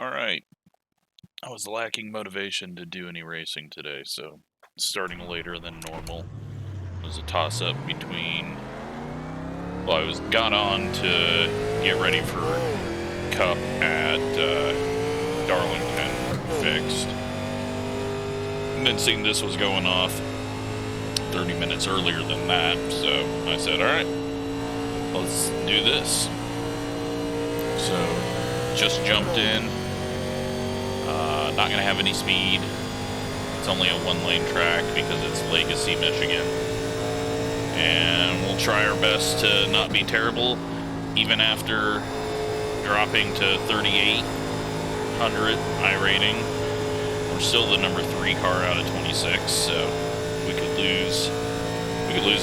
Alright. I was lacking motivation to do any racing today, so starting later than normal was a toss-up between... Well, got on to get ready for Cup at Darlington fixed. And then seeing this was going off 30 minutes earlier than that, so I said, alright, let's do this. So, just jumped in. Not going to have any speed. It's only a one-lane track because it's Legacy, Michigan. And we'll try our best to not be terrible, even after dropping to 3,800 iRating. We're still the number 3 car out of 26, so we could lose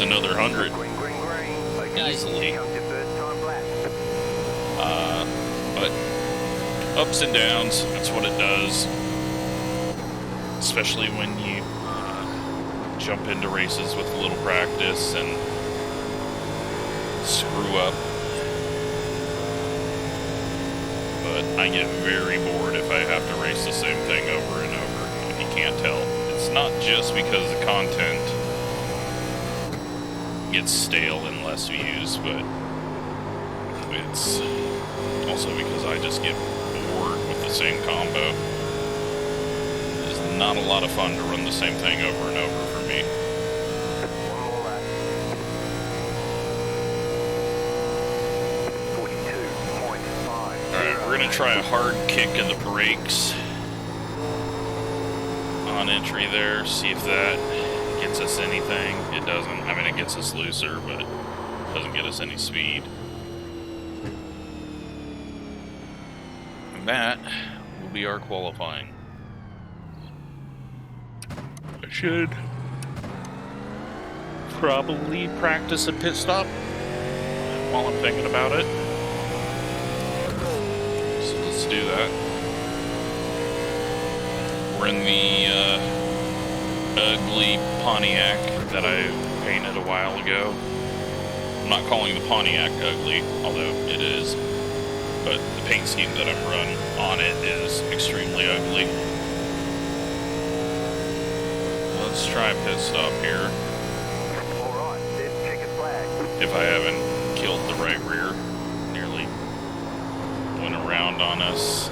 another 100 easily. But ups and downs, that's what it does. Especially when you jump into races with a little practice and screw up. But I get very bored if I have to race the same thing over and over. And you can't tell. It's not just because the content gets stale and less views, but it's also because I just get bored with the same combo. It's not a lot of fun to run the same thing over and over for me. Alright, we're gonna try a hard kick of the brakes on entry there, see if that gets us anything. It doesn't. I mean, it gets us looser, but it doesn't get us any speed. And that will be our qualifying. I should probably practice a pit stop while I'm thinking about it. So let's do that. We're in the ugly Pontiac that I painted a while ago. I'm not calling the Pontiac ugly, although it is. But the paint scheme that I'm run on it is extremely ugly. Let's try a pit stop here. Alright, then check a flag. If I haven't killed the right rear. Nearly went around on us.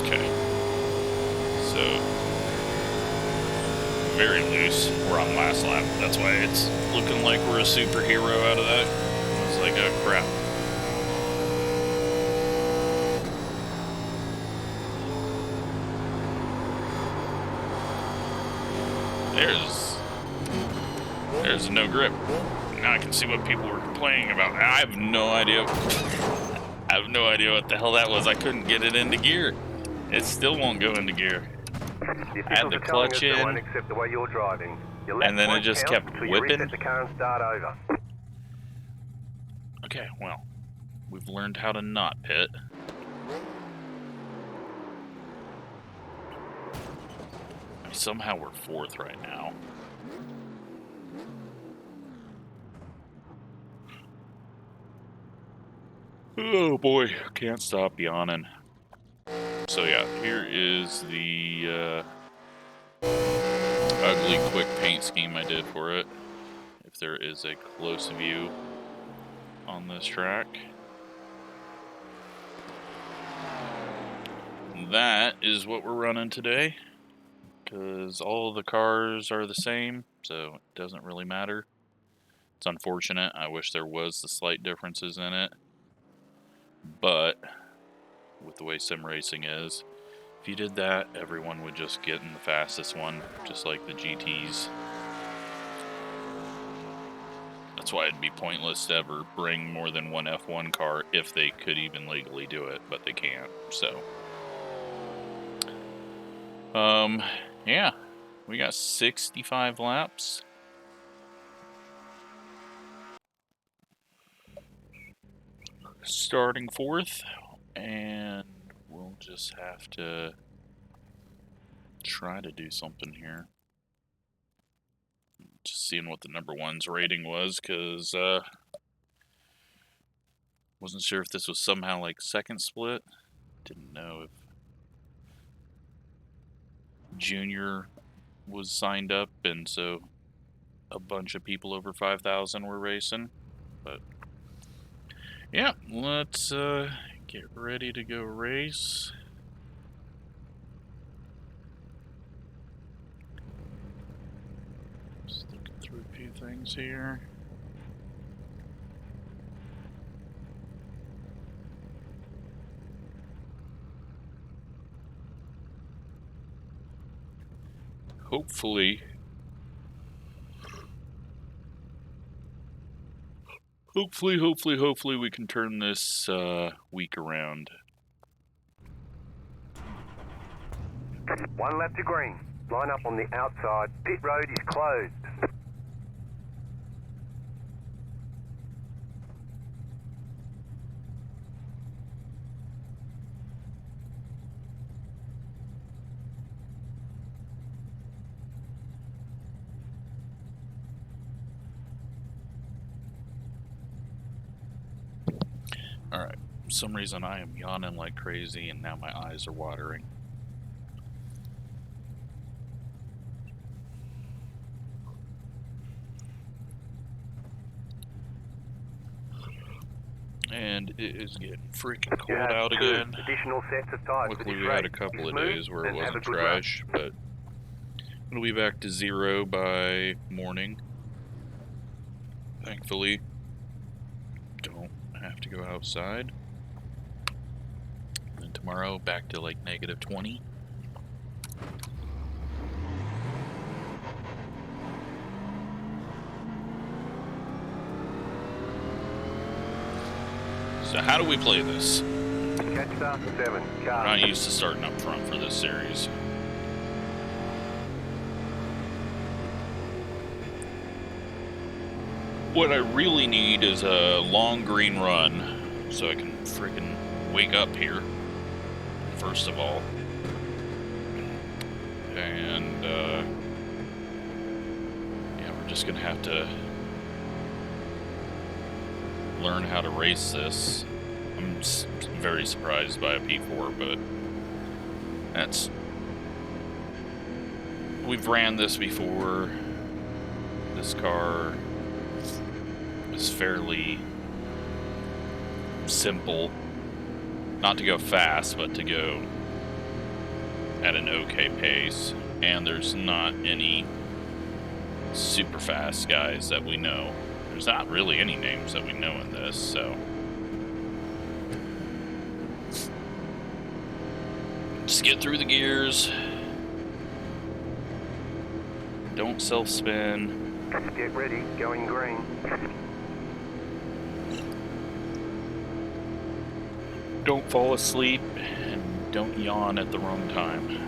Okay. So, very loose. We're on last lap. That's why it's looking like we're a superhero out of that. It's like, oh crap. There's a no grip. Now I can see what people were complaining about. I have no idea. I have no idea what the hell that was. I couldn't get it into gear. It still won't go into gear. I had the clutch in, and then it just kept whipping. Okay, well, we've learned how to not pit. Somehow we're 4th right now. Oh boy, can't stop yawning. So yeah, here is the ugly quick paint scheme I did for it. If there is a close view on this track. That is what we're running today. Because all the cars are the same, so it doesn't really matter. It's unfortunate. I wish there was the slight differences in it. But, with the way sim racing is, if you did that, everyone would just get in the fastest one, just like the GTs. That's why it'd be pointless to ever bring more than one F1 car if they could even legally do it, but they can't, so. Yeah, we got 65 laps. Starting 4th, and we'll just have to try to do something here. Just seeing what the number 1's rating was, because Wasn't sure if this was somehow like second split. Didn't know if Junior was signed up, and so a bunch of people over 5,000 were racing. But yeah, let's get ready to go race. Just looking through a few things here. Hopefully we can turn this week around. One lap to green. Line up on the outside. Pit road is closed. Alright, for some reason I am yawning like crazy and now my eyes are watering. And it is getting freaking cold out again. Additional sets of tires. Luckily we had a couple of days where it wasn't trash, but it'll be back to 0 by morning. Thankfully, don't have to go outside. And tomorrow back to like -20. So how do we play this? Catch start 7. I'm Car. not used to starting up front for this series. What I really need is a long green run so I can freaking wake up here, first of all. And yeah, we're just gonna have to learn how to race this. I'm very surprised by a P4, but that's... We've ran this before. This car is fairly simple. Not to go fast, but to go at an okay pace. And there's not any super fast guys that we know. There's not really any names that we know in this, so... Just get through the gears. Don't self-spin. Get ready. Going green. Don't fall asleep, and don't yawn at the wrong time.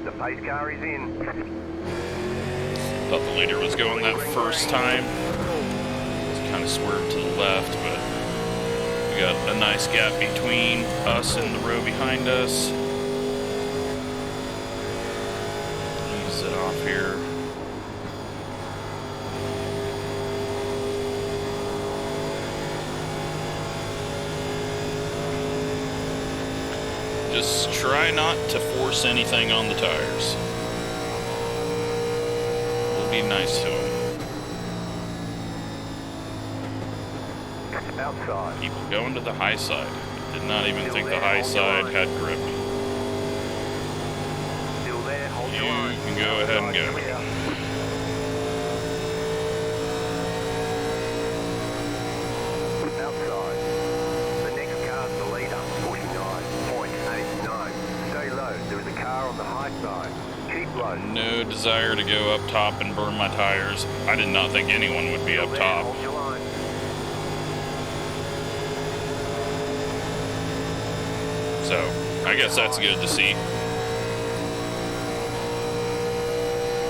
The pace car is in. Thought the leader was going that first time. Kind of swerved to the left, but we got a nice gap between us and the row behind us. Ease it off here. Just try not to force anything on the tires. We'll be nice to them. Outside. People going to the high side. Did not even think the high side had grip. Still there. Hold your You line. can go ahead and go. Clear. Outside. The next car's the leader. 49.89. Stay low. There is a car on the high side. Keep low. No desire to go up top and burn my tires. I did not think anyone would be up top. Hold your line. So, I guess that's good to see.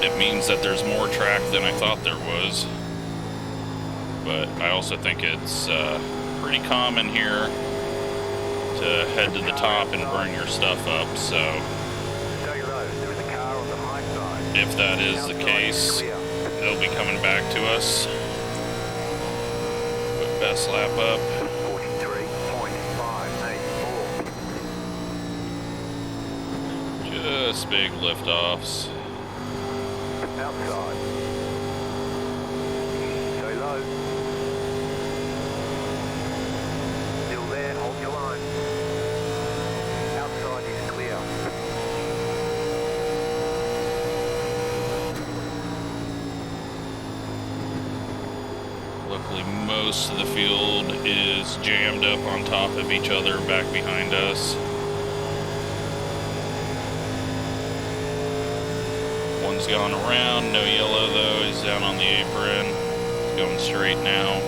It means that there's more track than I thought there was. But I also think it's pretty common here to head to the top and burn your stuff up, so Stay low. There is a car on the high side. if that is the Outside case, clear. they'll be coming back to us. Put best lap up. 43.584. Just big liftoffs. Outside. Stay low. Still there, hold your line. Outside is clear. Luckily, most of the field is jammed up on top of each other back behind us. One's gone around, no yellow though, he's down on the apron. He's going straight now.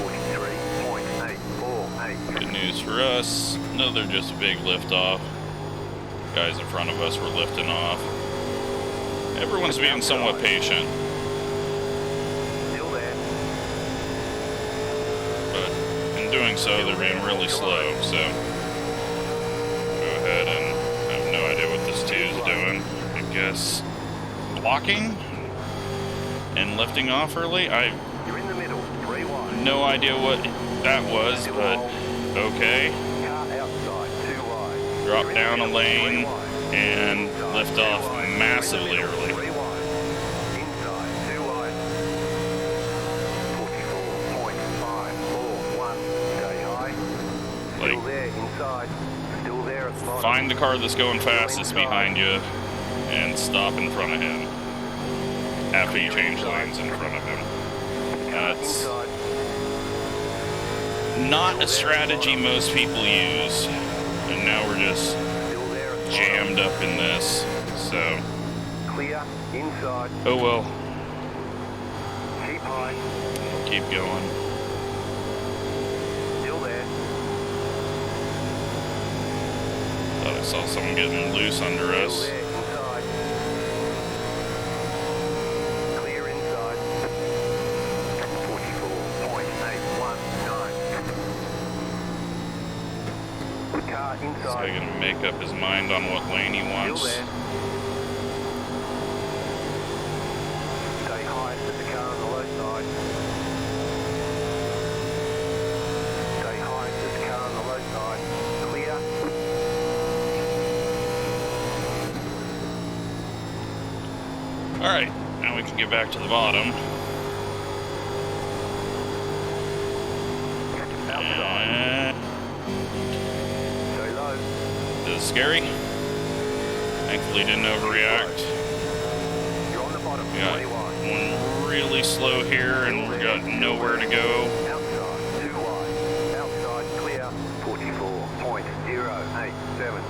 43.848. Good news for us. Another just a big lift off. Guys in front of us were lifting off. Everyone's being somewhat patient. Still there. But in doing so, they're being really slow, so go ahead and I have no idea what this 2 is doing. I guess blocking and lifting off early. I You're in the middle. 3 wide. no idea what that was, but okay. Car outside. 2 wide. Drop You're in the down a middle, 3 lane wide. and lift off massively early. 3 wide. Inside. 2 wide. 44.541. Stay high. Still Like, there. Inside. Still there at the bottom. find the car that's going fastest behind you and stop in front of him after you change lanes in front of him. That's Inside. not a strategy most people use, and now we're just Still there at the jammed up in this, so bottom. Clear. Inside. oh well, Keep high. keep going. Still there. Thought I saw someone getting loose under Still us. there. Inside. Clear inside. 44.819. Car So inside. he's gonna make up his mind on what lane he Still wants. there. Stay high, put the car on the low side. Stay high, put the car on the low side. Clear. Alright, now we can get back to the bottom. Outside. And Stay low. this is scary. Thankfully didn't overreact. You're on the bottom. We got 20 wide. one really slow here and we got nowhere to go. Outside. 2 wide. Outside. Clear. 44.087.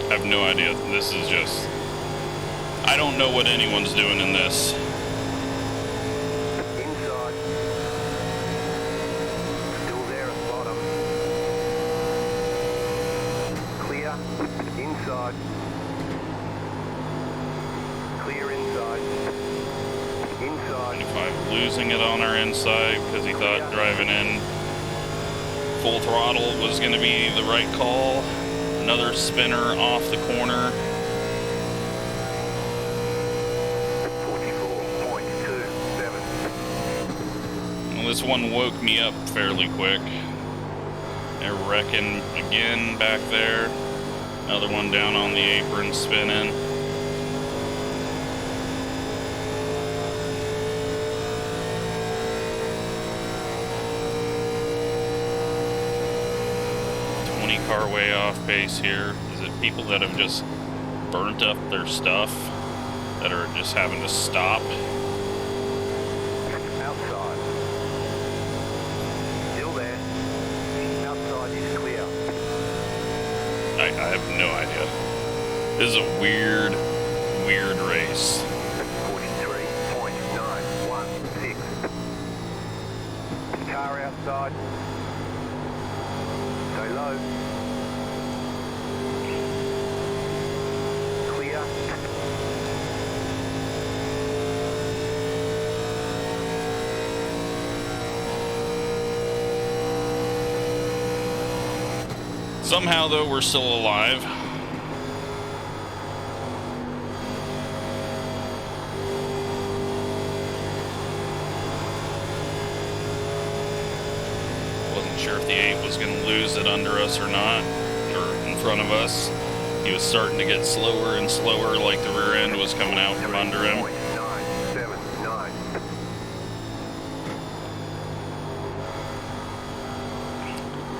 I have no idea. This is just... I don't know what anyone's doing in this. Inside. Still there at the bottom. Clear. Inside. Clear inside. Inside. 25 losing it on our inside because he thought driving in full throttle was going to be the right call. Another spinner off the corner. 44.27. Well, this one woke me up fairly quick. They're wrecking again back there. Another one down on the apron spinning. Car way off pace here. Is it people that have just burnt up their stuff that are just having to stop? Outside. Still there. Outside is clear. I have no idea. This is a weird race. 43.916. Car outside. Stay low. Clear. Somehow, though, we're still alive. sure if the 8 was going to lose it under us or not, or in front of us. He was starting to get slower and slower, like the rear end was coming out from under him. 979.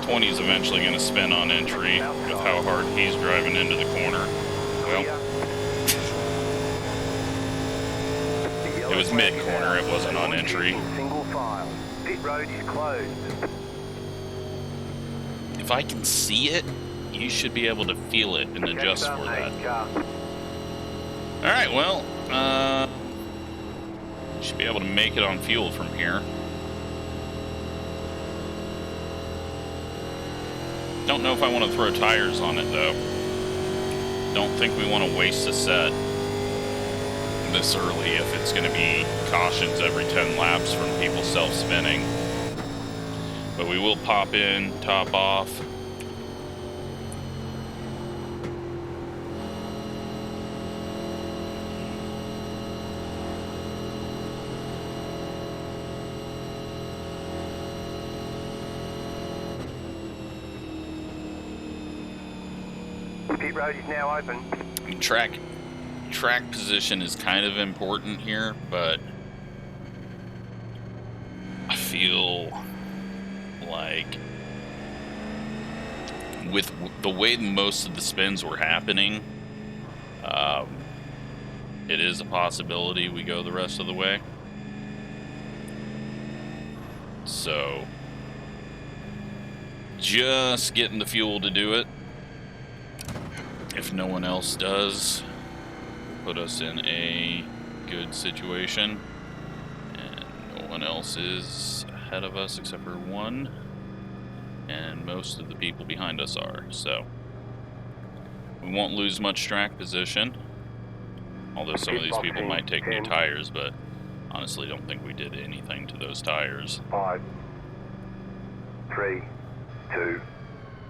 20's eventually going to spin on entry with how hard he's driving into the corner. Well, it was mid-corner, it wasn't on entry. Single file. Pit road is closed. If I can see it, you should be able to feel it and adjust for that. Alright, well, should be able to make it on fuel from here. Don't know if I want to throw tires on it, though. Don't think we want to waste a set this early if it's going to be cautions every 10 laps from people self-spinning. But we will pop in, top off. Pit road is now open. Track position is kind of important here, but I feel like with the way most of the spins were happening, it is a possibility we go the rest of the way. So just getting the fuel to do it. If no one else does, put us in a good situation. And no one else is ahead of us except for one. And most of the people behind us are. So we won't lose much track position. Although some of these people might take new tires, but honestly don't think we did anything to those tires. 5, 3, 2,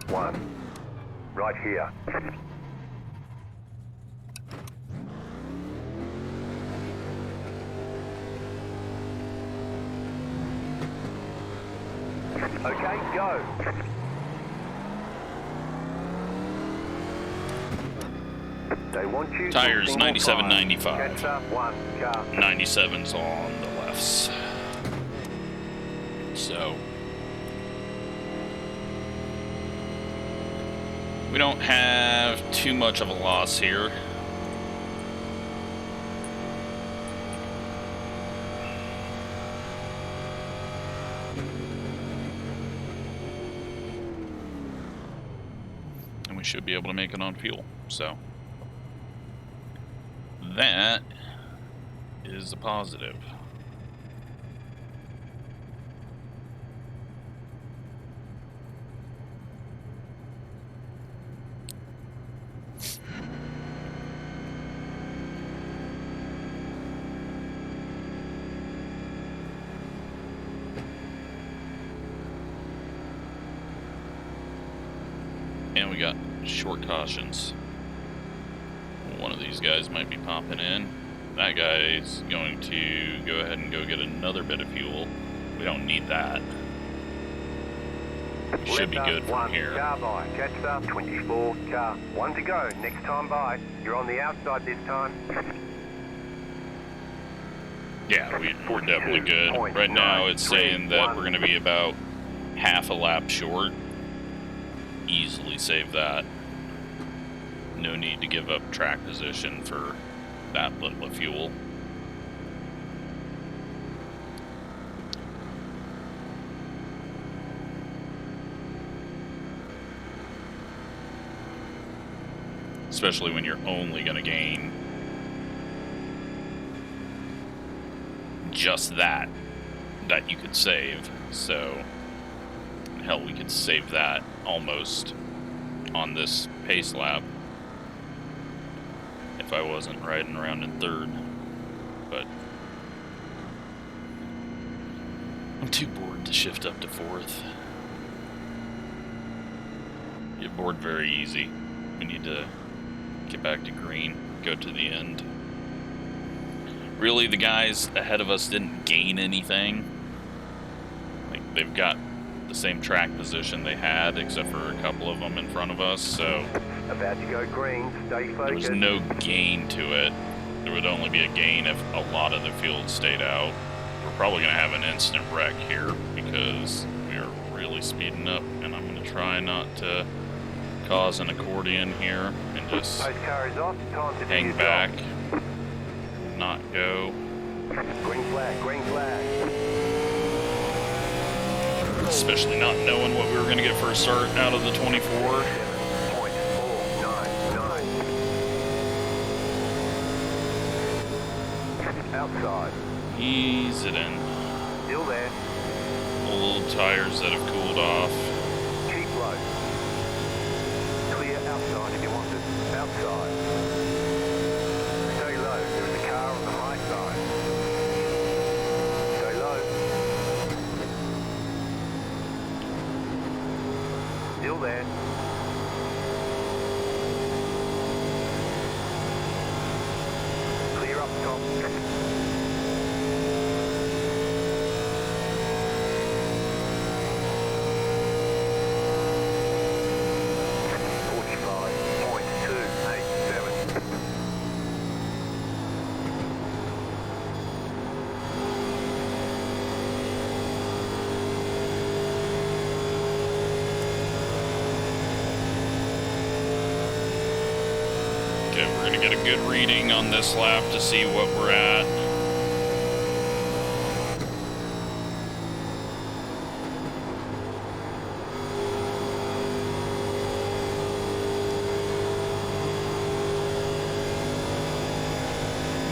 1. Right here. Okay, go. They want you. Tires 97.95. Catch up, 1 car. 97's on the lefts. So we don't have too much of a loss here. And we should be able to make it on fuel. So that is a positive. And we got short cautions. One of these guys might be popping in. That guy's going to go ahead and go get another bit of fuel. We don't need that. We should be good from here. Car by. Catch up, 24 car. 1 to go. Next time by. You're on the outside this time. Yeah, we're definitely good. Right now it's saying that we're going to be about half a lap short. Easily save that. No need to give up track position for that little of fuel. Especially when you're only going to gain just that you could save. So hell, we could save that almost on this pace lap if I wasn't riding around in third. But I'm too bored to shift up to fourth. Get bored very easy. We need to get back to green, go to the end. Really, the guys ahead of us didn't gain anything. Like, they've got the same track position they had, except for a couple of them in front of us, so About to go green. Stay there focused. was no gain to it. There would only be a gain if a lot of the field stayed out. We're probably going to have an instant wreck here because we are really speeding up, and I'm going to try not to cause an accordion here and just Post car is off. Time to do hang your back, job. not go. Green flag, green flag. Especially not knowing what we were going to get for a start out of the 24. 7.499. Outside. Ease it in. Still there. Old tires that have cooled off. Keep low. Clear outside if you want it. Outside. Stay low. There is a car on the high side. Stay low. Still there. Clear up top. 45.287. Okay, we're going to get a good reading on this lap to see what we're at.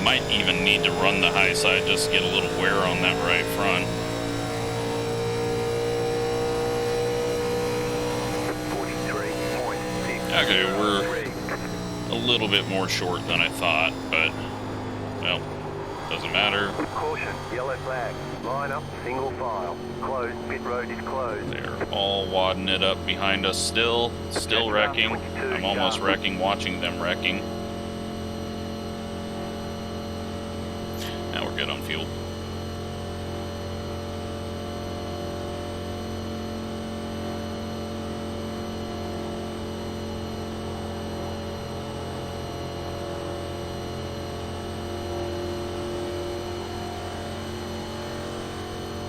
Might even need to run the high side just to get a little wear on that right front. 43.6. Okay, we're a little bit more short than I thought, but, well, doesn't matter. Caution, yellow flag. Line up, single file. Closed, pit road is closed. They're all wadding it up behind us still wrecking. I'm almost wrecking, watching them wrecking. Now we're good on fuel.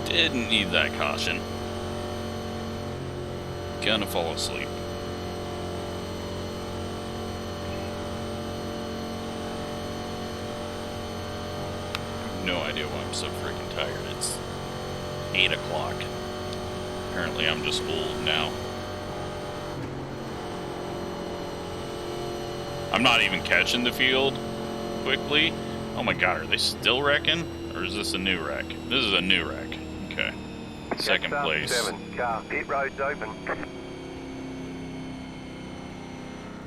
Didn't need that caution. Gonna fall asleep. No idea why I'm so freaking tired. It's 8 o'clock. Apparently I'm just old now. I'm not even catching the field quickly. Oh my god, are they still wrecking? Or is this a new wreck? This is a new wreck. Okay. Second place. 7. Car, pit road's open.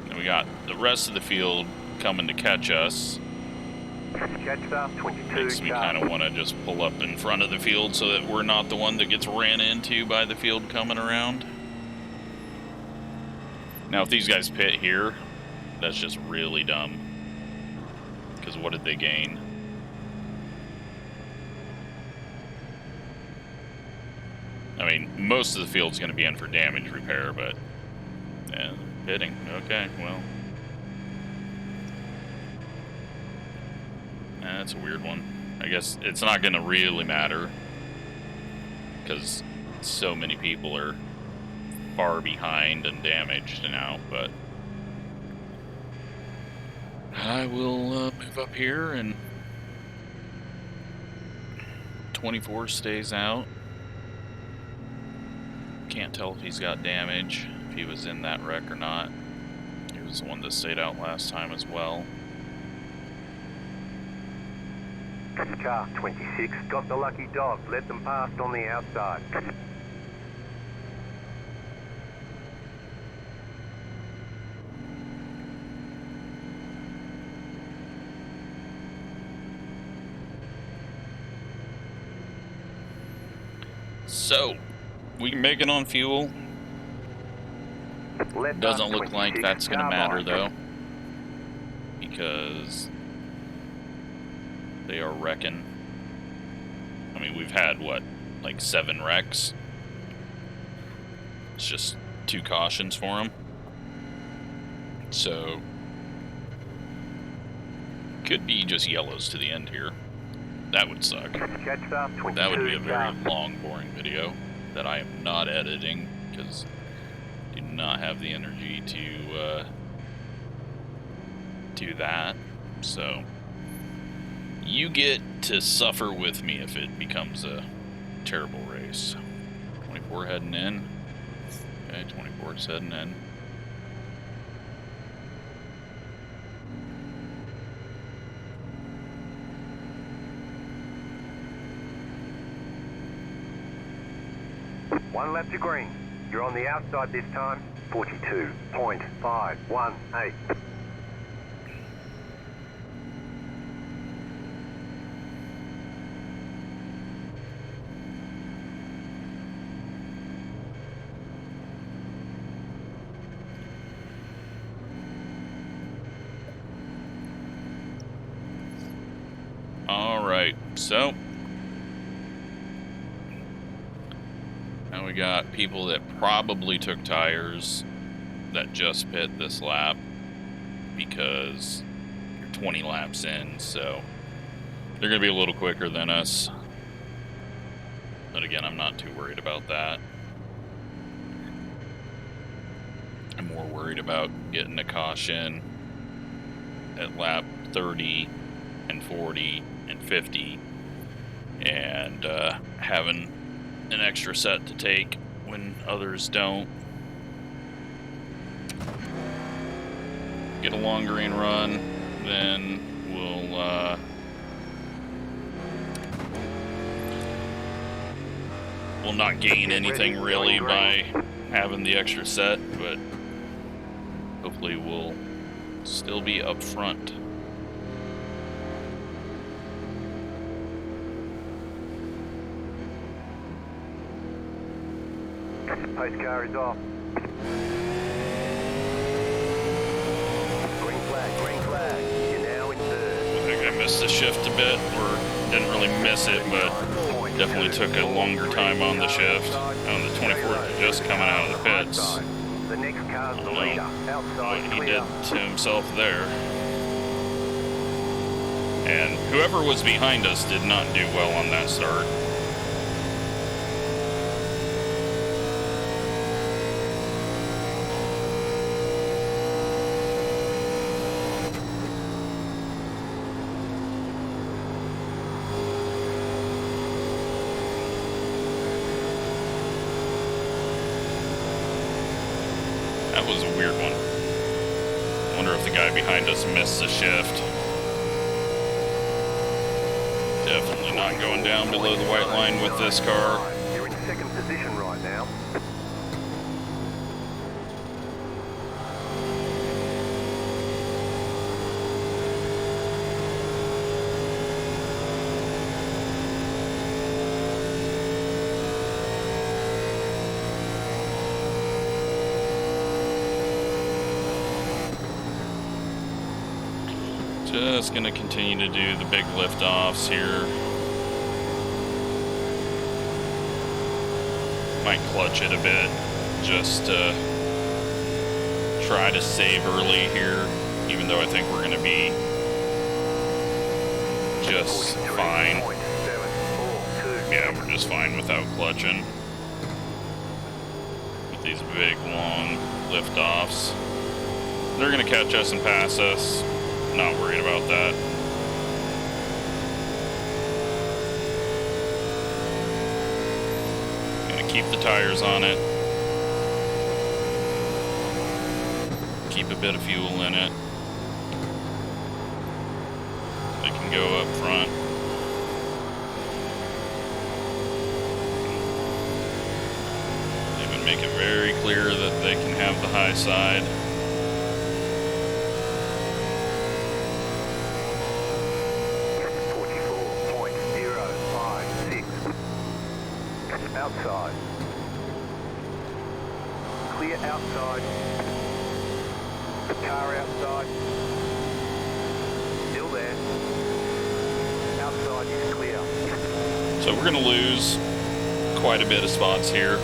And we got the rest of the field coming to catch us. Catch stop, 22. Makes me kind of want to just pull up in front of the field so that we're not the one that gets ran into by the field coming around. Now, if these guys pit here, that's just really dumb. Because what did they gain? I mean, most of the field's going to be in for damage repair, but yeah, pitting. Okay, well. That's a weird one. I guess it's not going to really matter because so many people are far behind and damaged now, but I will move up here, and 24 stays out. Can't tell if he's got damage, if he was in that wreck or not. He was the one that stayed out last time as well. Car, 26. Got the lucky dog. Let them past on the outside. So, we can make it on fuel. Doesn't look like that's going to matter, though, because they are wrecking. I mean, we've had, what, like 7 wrecks? It's just 2 cautions for him. So, could be just yellows to the end here. That would suck. That would be a very long, boring video that I am not editing because I do not have the energy to do that. So, you get to suffer with me if it becomes a terrible race. 24 heading in. Okay, 24 is heading in. One lap to green. You're on the outside this time. 42.518. All right, so now we got people that probably took tires that just pit this lap because you're 20 laps in, so they're going to be a little quicker than us. But again, I'm not too worried about that. I'm more worried about getting a caution at lap 30 and 40 and 50 and having an extra set to take when others don't. Get a long green run, then we'll not gain anything really by having the extra set, but hopefully we'll still be up front. Pace car is off. Green flag. You're now in third. I think I missed the shift a bit, or didn't really miss it, but definitely took a longer time on the shift. On the 24 just coming out of the pits. The next car's the leader. What Outside he clear. did to himself there. And whoever was behind us did not do well on that start. That was a weird one. Wonder if the guy behind us missed the shift. Definitely not going down below the white line with this car. You're in second position right now. Just gonna continue to do the big lift-offs here. Might clutch it a bit, just to try to save early here, even though I think we're gonna be just fine. Yeah, we're just fine without clutching. With these big, long lift-offs. They're gonna catch us and pass us. Not worried about that. Gonna keep the tires on it. Keep a bit of fuel in it. They can go up front. They've been making very clear that they can have the high side. Outside. Clear outside. Car outside. Still there. Outside is clear. So we're going to lose quite a bit of spots here.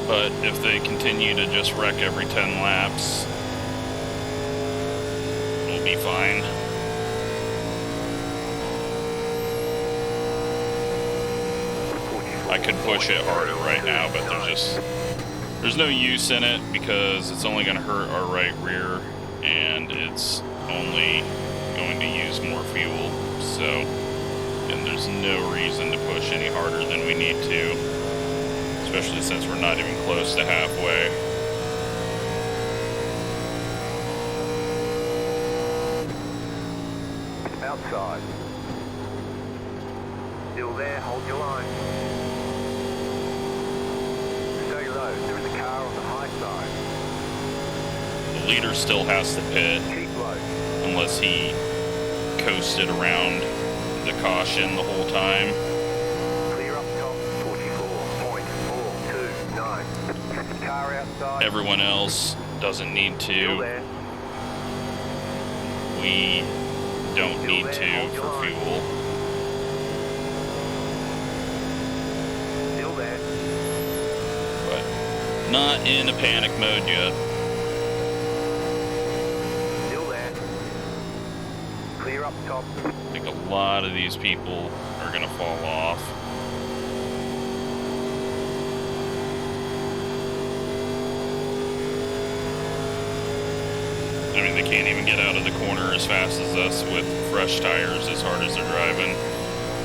But if they continue to just wreck every 10 laps, we'll be fine. I could push it harder right now, but there's no use in it because it's only going to hurt our right rear, and it's only going to use more fuel. So, and there's no reason to push any harder than we need to, especially since we're not even close to halfway. Outside. Still there, hold your line. Stay low, there is a car on the high side. The leader still has to pit, Keep low. unless he coasted around the caution the whole time. Clear up top, 44.429. Car outside. Everyone else doesn't need Still to. there. We don't need to for fuel. Still there. But not in a panic mode yet. Still there. Clear up top. I think a lot of these people are going to fall off. I mean, they can't even get out of the corner as fast as us with fresh tires as hard as they're driving.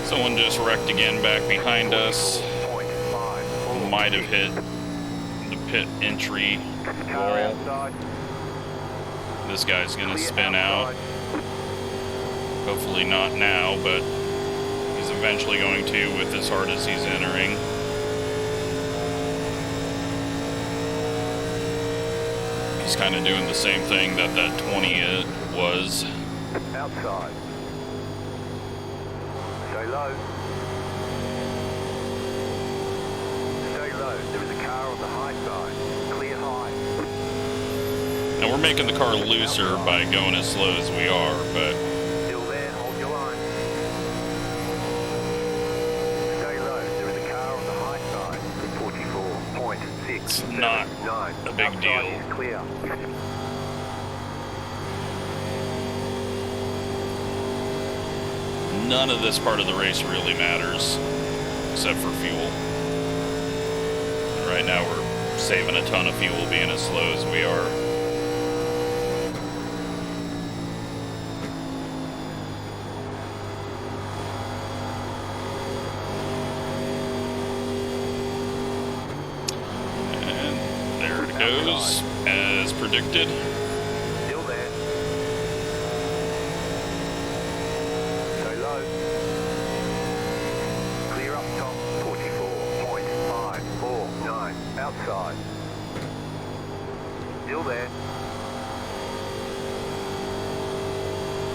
Someone just wrecked again back behind us. Might have hit the pit entry wall. This guy's going to spin out. Hopefully not now, but he's eventually going to with as hard as he's entering. He's kind of doing the same thing that 20 was. Outside. Stay low. Stay low. There is a car on the high side. Clear high. Now we're making the car looser by going as slow as we are, but Still there. Hold your line. Stay low. There is a car on the high side. 44.6. it's not a big deal. Clear. None of this part of the race really matters, except for fuel. Right now we're saving a ton of fuel being as slow as we are. And there it goes, as predicted. Still there. Stay low. Clear up top. 44.549. Outside. Still there.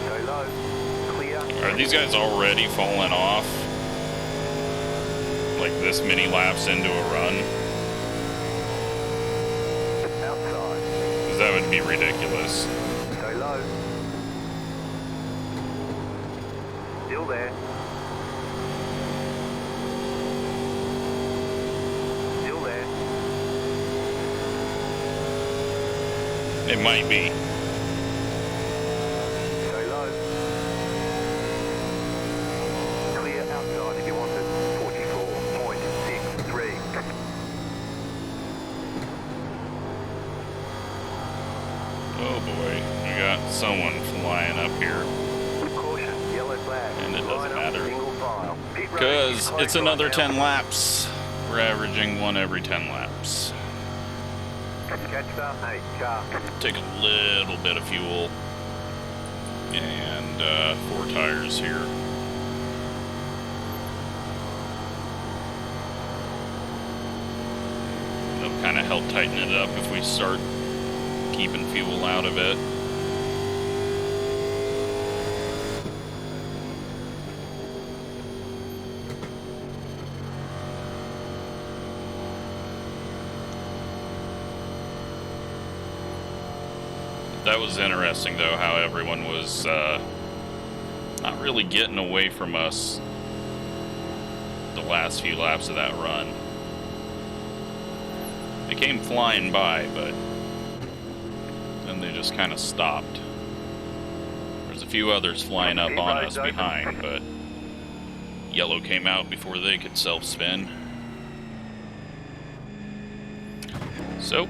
Stay low. Clear. Are these guys already falling off? Like this many laps into a run? Outside. Because that would be ridiculous. Stay low. Still there. Still there. It might be. Stay low. Clear outside if you want it. 44.63. Oh boy, we got someone flying up here. Caution, yellow flag. And it doesn't Line up, matter. single file. Pit road, Because close it's right another now. 10 laps. We're averaging one every 10 laps. Catch that, hey, car. Take a little bit of fuel. And 4 tires here. That'll kind of help tighten it up if we start keeping fuel out of it. That was interesting, though, how everyone was not really getting away from us the last few laps of that run. They came flying by, but then they just kind of stopped. There's a few others flying up on us behind, but yellow came out before they could self-spin. So,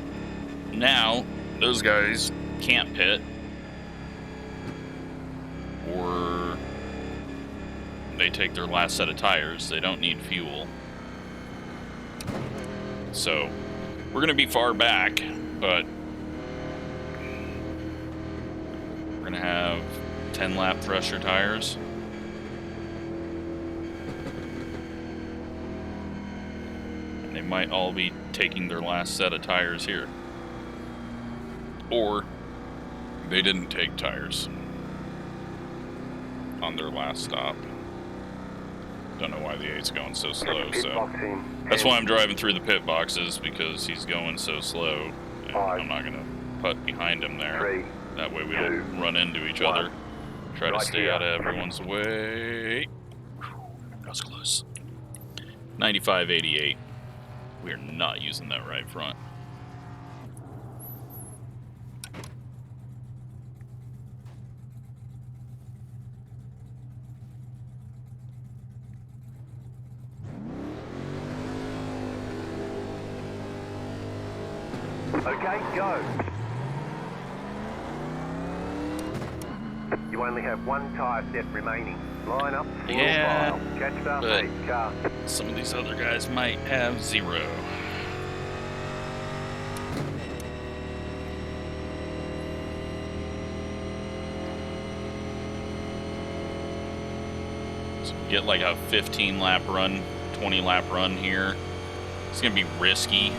now, those guys can't pit, or they take their last set of tires. They don't need fuel. So, we're going to be far back, but we're going to have 10-lap Thresher tires. And they might all be taking their last set of tires here. Or they didn't take tires on their last stop. Don't know why the 8's going so slow, so that's why I'm driving through the pit boxes, because he's going so slow, and I'm not gonna putt behind him there. That way we don't run into each other. Try to stay out of everyone's way. That was close. 95.88. We are not using that right front. Okay, go. You only have one tyre set remaining. Line up, yeah, file. Catch up, but mate, car. Some of these other guys might have 0. So get like a 15-lap run, 20-lap run here. It's going to be risky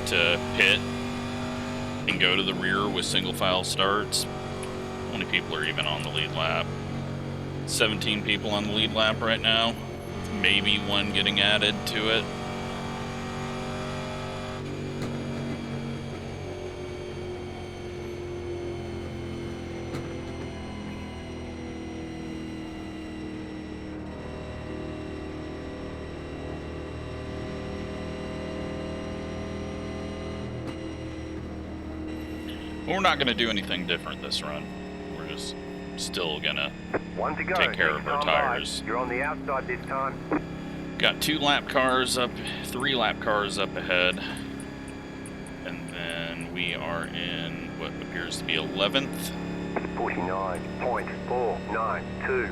to pit and go to the rear with single file starts. How many people are even on the lead lap? 17 people on the lead lap right now. Maybe one getting added to it. We're not going to do anything different this run. We're just still going to take care of our tires. You're on the outside this time. Got 2-lap cars up, 3-lap cars up ahead. And then we are in what appears to be 11th. 49.492.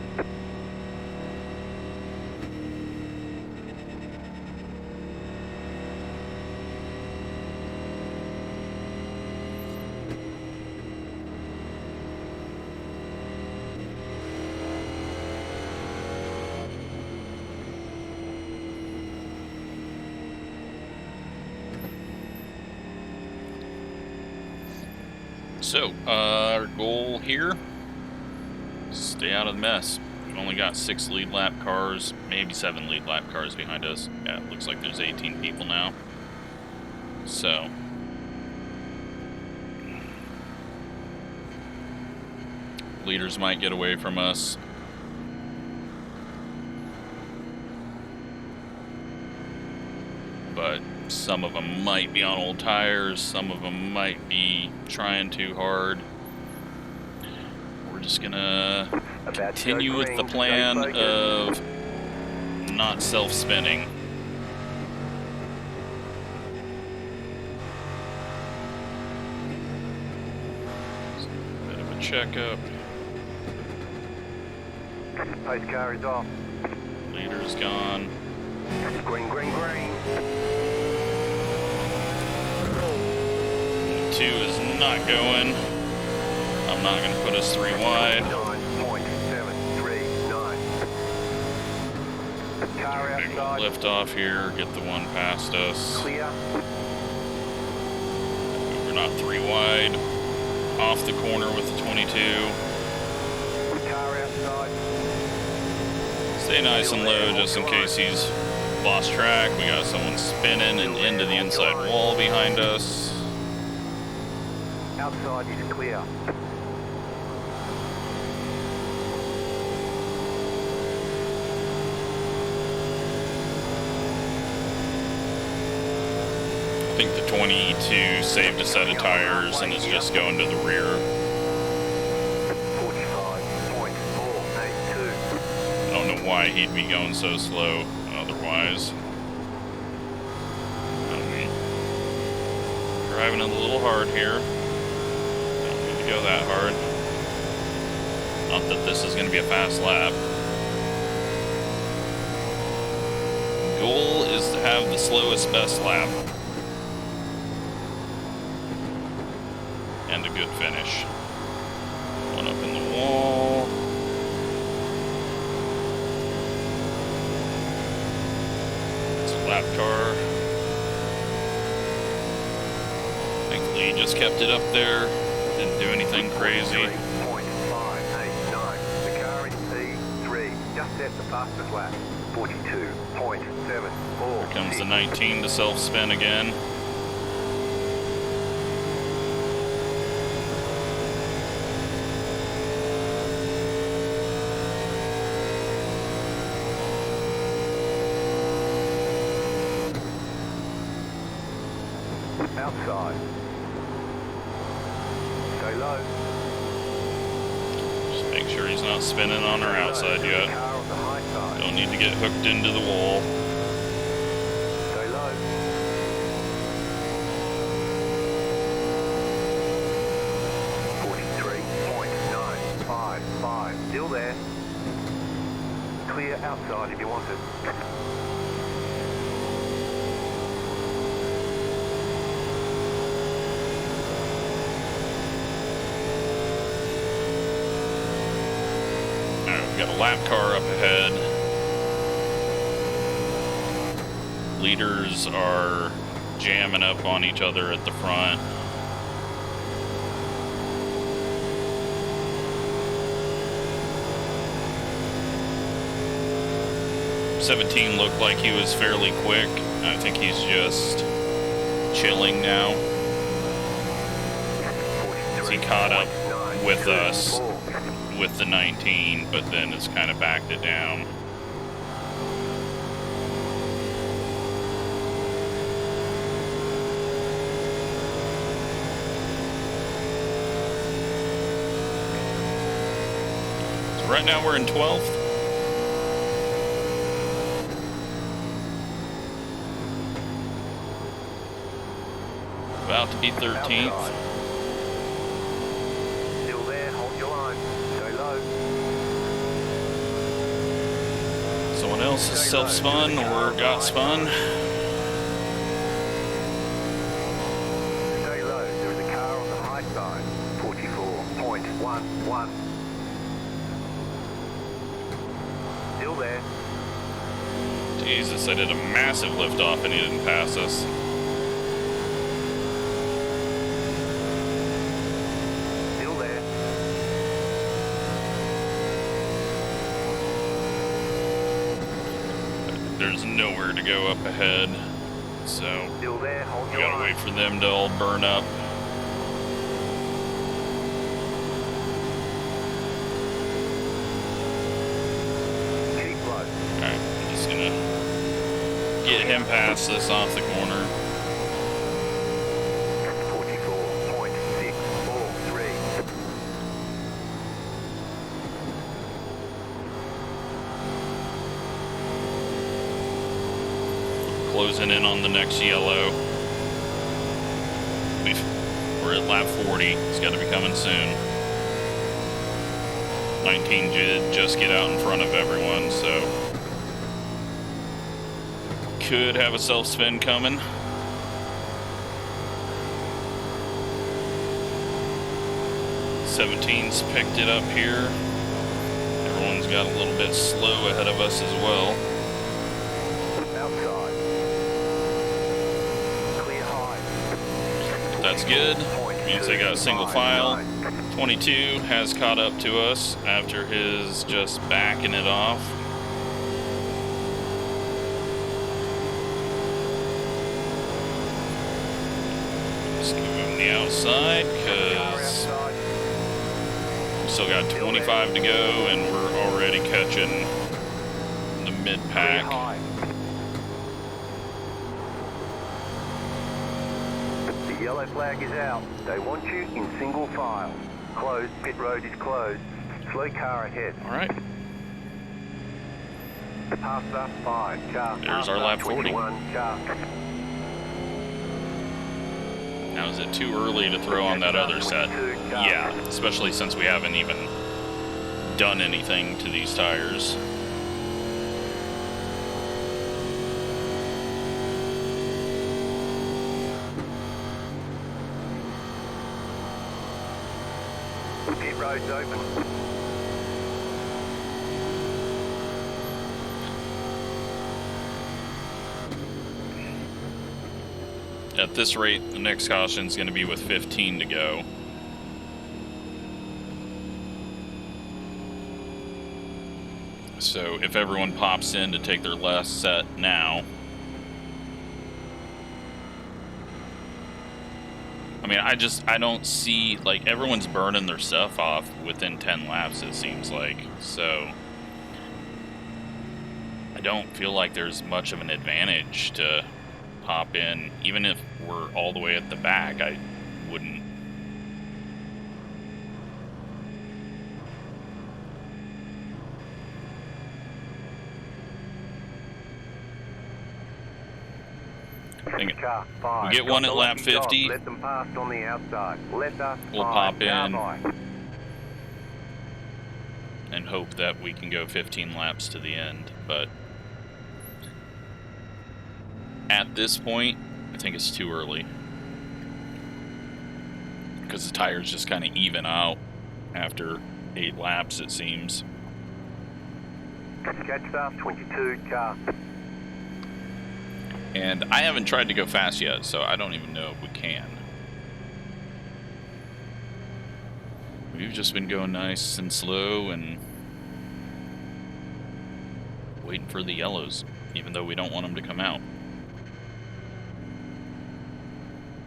So, our goal here is stay out of the mess. We've only got 6 lead lap cars, maybe 7 lead lap cars behind us. Yeah, it looks like there's 18 people now. So, leaders might get away from us. But some of them might be on old tires, some of them might be trying too hard. We're just gonna continue with the plan of not self-spinning. Bit of a checkup. Pace car is off. Leader's gone. Green, green, green. 2 is not going. I'm not going to put us 3 wide. 9.739. Car Big outside. lift off here, get the one past us. Clear. We're not 3 wide. Off the corner with the 22. Car outside. Stay nice and low just in case he's lost track. We got someone spinning and into the inside wall behind us. Outside is clear. I think the 22 saved a set of tires and is just going to the rear. 45.482. I don't know why he'd be going so slow otherwise. Driving it a little hard here. Don't need to go that hard. Not that this is going to be a fast lap. Goal is to have the slowest best lap. And a good finish. One up in the wall. It's a lap car. Thankfully, he just kept it up there. Didn't do anything crazy. 43.589. The car in P3 just set the fastest lap. 42.746. Here comes the 19 to self-spin again. Outside. Stay low. Just make sure he's not spinning on our outside yet. Car on the high side. Don't need to get hooked into the wall. Stay low. 43.955. Still there. Clear outside if you want it. Got a lap car up ahead. Leaders are jamming up on each other at the front. '17 looked like he was fairly quick. I think he's just chilling now. He caught up with us with the 19, but then it's kind of backed it down. So right now we're in 12th. About to be 13th. Someone else has self-spun or got spun. Stay low. There is a car on the high side. 44.11. Still there. Jesus, I did a massive lift-off and he didn't pass us. Still there. There's nowhere to go up ahead, so Still there. Hold we your gotta line. wait for them to all burn up. Keep low. Alright, I'm just gonna get him past this off the corner. 44.643. Closing in on the next yellow. We're at lap 40. It's got to be coming soon. 19 did just get out in front of everyone, so could have a self-spin coming. '17's picked it up here. Everyone's got a little bit slow ahead of us as well. Outside. Clear high. That's good. Means they got single file. 22 has caught up to us after his just backing it off. Just give him the outside because we still got 25 to go and we're already catching the mid-pack. Yellow flag is out. They want you in single file. Closed. Pit road is closed. Slow car ahead. All right. Pass the 5 car. There's our lap 40. 21 car. Now, is it too early to throw on that other set? Yeah, especially since we haven't even done anything to these tires. Pit road's open. At this rate, the next caution is going to be with 15 to go. So if everyone pops in to take their last set now, I mean, I don't see, like, everyone's burning their stuff off within 10 laps, it seems like. So I don't feel like there's much of an advantage to pop in. Even if we're all the way at the back, I wouldn't. Car 5. We get one at lap 50. Let them pass on the outside. Let us We'll pop in and hope that we can go 15 laps to the end. But at this point, I think it's too early, because the tires just kind of even out after 8 laps, it seems. Catch staff 22 car. And I haven't tried to go fast yet, so I don't even know if we can. We've just been going nice and slow and waiting for the yellows, even though we don't want them to come out.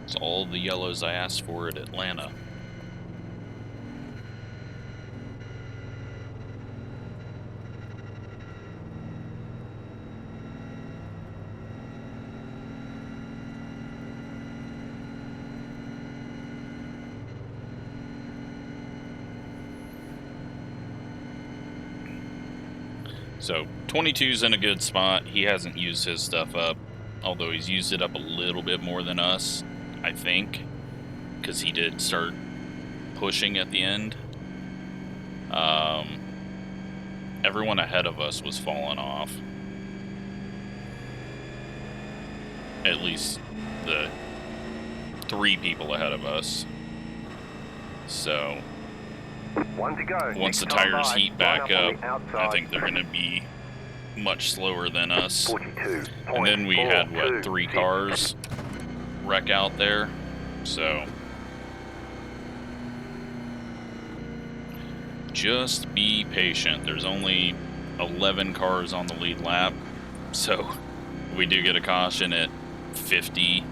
It's all the yellows I asked for at Atlanta. So 22's in a good spot. He hasn't used his stuff up, although he's used it up a little bit more than us, I think, because he did start pushing at the end. Everyone ahead of us was falling off. At least the 3 people ahead of us. So One to go. once the tires heat back up, I think they're going to be much slower than us. 42. And then we had, what, 3 cars wreck out there? So just be patient. There's only 11 cars on the lead lap, so we do get a caution at 50,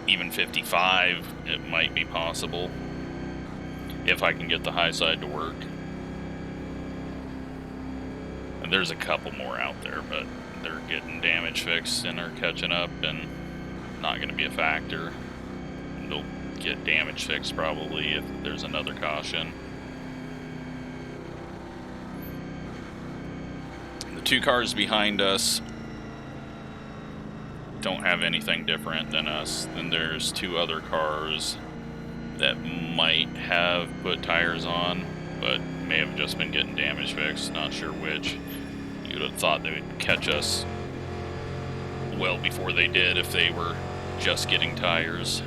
even 55, it might be possible, if I can get the high side to work. And there's a couple more out there, but they're getting damage fixed and are catching up and not going to be a factor. They'll get damage fixed probably if there's another caution. The 2 cars behind us don't have anything different than us. Then there's 2 other cars that might have put tires on, but may have just been getting damage fixed, not sure which. You would have thought they would catch us well before they did if they were just getting tires.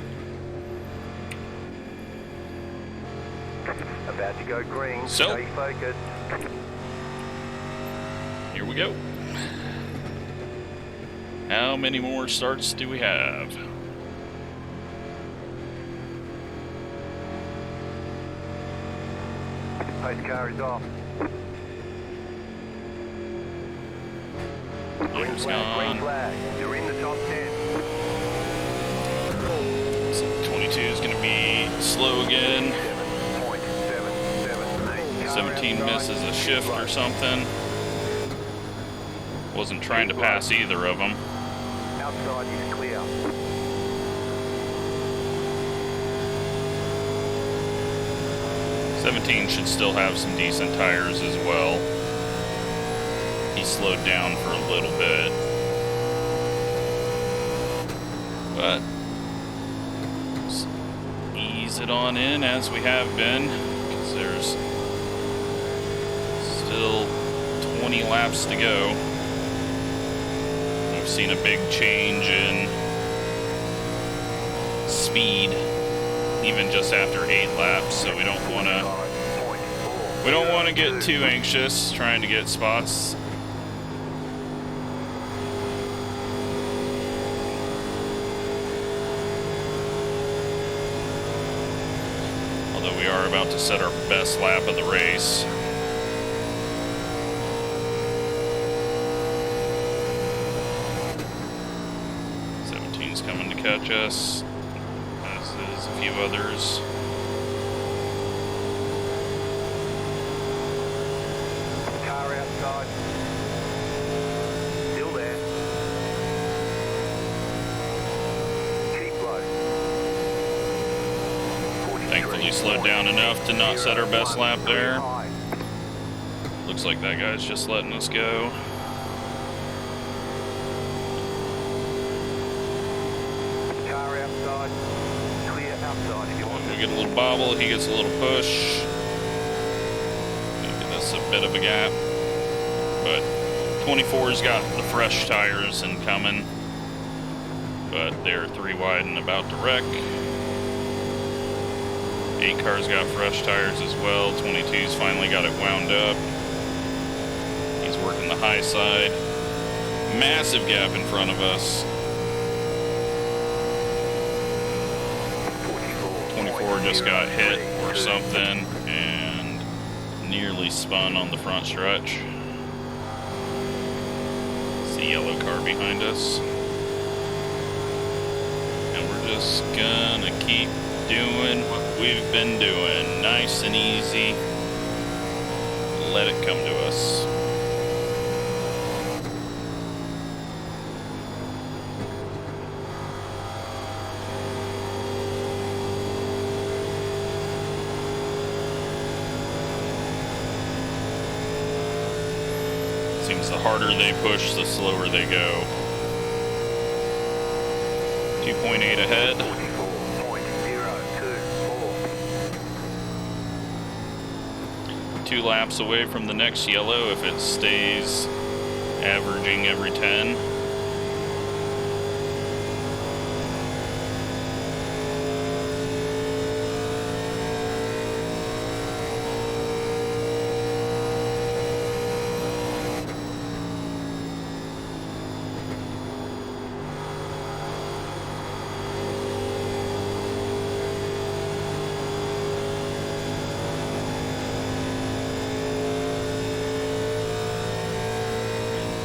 About to go green. So, stay focused. Here we go. How many more starts do we have? Pace car is off. Green Year's flag, green gone. flag. You're in the top 10. So 22 is going to be slow again. 7.778. 17 misses a shift or something. Wasn't trying to pass either of them. Outside is clear. 17 should still have some decent tires as well. He slowed down for a little bit. But just ease it on in as we have been, because there's still 20 laps to go. We've seen a big change in speed even just after 8 laps, so we don't want to get too anxious trying to get spots. Although we are about to set our best lap of the race. Coming to catch us, as is a few others. Car outside. Still there. Keep low. Thankfully slowed down enough to not set our best lap there. Looks like that guy's just letting us go. We get a little bobble, he gets a little push. Give us a bit of a gap. But 24's got the fresh tires incoming. But they're 3 wide and about to wreck. 8 cars got fresh tires as well. 22's finally got it wound up. He's working the high side. Massive gap in front of us. 24 just got hit or something and nearly spun on the front stretch. It's the yellow car behind us. And we're just gonna keep doing what we've been doing. Nice and easy. Let it come to us. Seems the harder they push, the slower they go. 2.8 ahead. 2 laps away from the next yellow if it stays averaging every 10.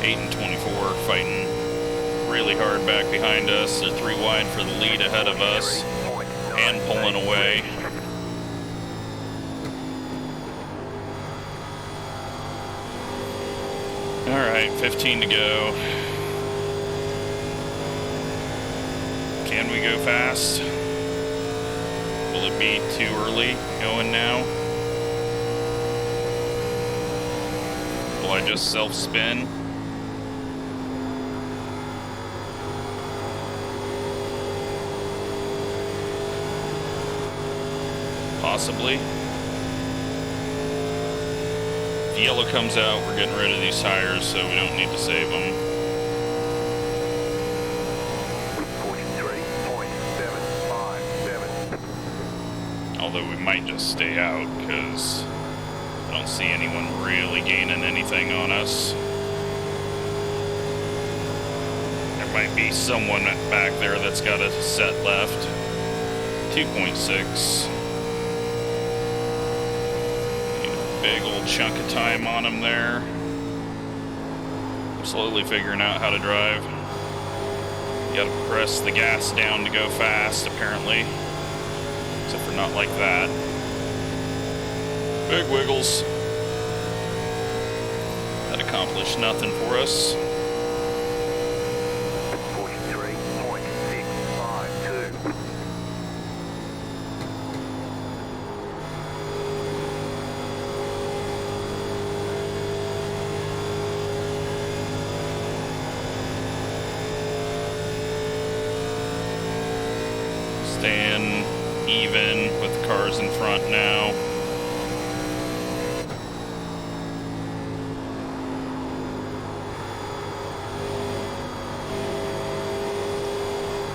And 24 fighting really hard back behind us. They're 3 wide for the lead ahead of us and pulling away. Alright, 15 to go. Can we go fast? Will it be too early going now? Will I just self-spin? Possibly. If yellow comes out, we're getting rid of these tires, so we don't need to save them. 43.757. Although we might just stay out, because I don't see anyone really gaining anything on us. There might be someone back there that's got a set left. 2.6. Big old chunk of time on him there. I'm slowly figuring out how to drive. You gotta press the gas down to go fast, apparently. Except for not like that. Big wiggles. That accomplished nothing for us. 43.652. staying even with the cars in front now.